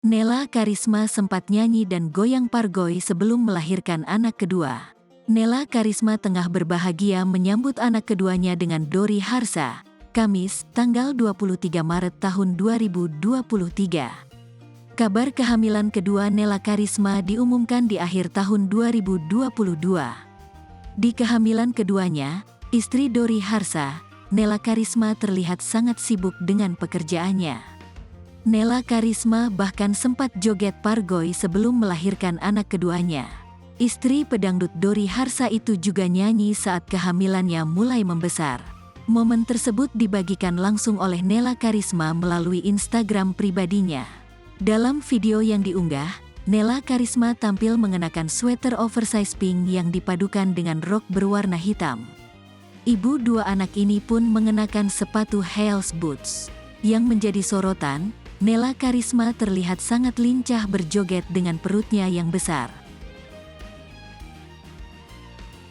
Nela Karisma sempat nyanyi dan goyang pargoy sebelum melahirkan anak kedua. Nela Karisma tengah berbahagia menyambut anak keduanya dengan Dori Harsa, Kamis, tanggal 23 Maret tahun 2023. Kabar kehamilan kedua Nela Karisma diumumkan di akhir tahun 2022. Di kehamilan keduanya, istri Dori Harsa, Nela Karisma terlihat sangat sibuk dengan pekerjaannya. Nela Karisma bahkan sempat joget pargoy sebelum melahirkan anak keduanya. Istri pedangdut Dori Harsa itu juga nyanyi saat kehamilannya mulai membesar. Momen tersebut dibagikan langsung oleh Nela Karisma melalui Instagram pribadinya. Dalam video yang diunggah, Nela Karisma tampil mengenakan sweater oversize pink yang dipadukan dengan rok berwarna hitam. Ibu dua anak ini pun mengenakan sepatu heels boots. Yang menjadi sorotan, Nela Karisma terlihat sangat lincah berjoget dengan perutnya yang besar.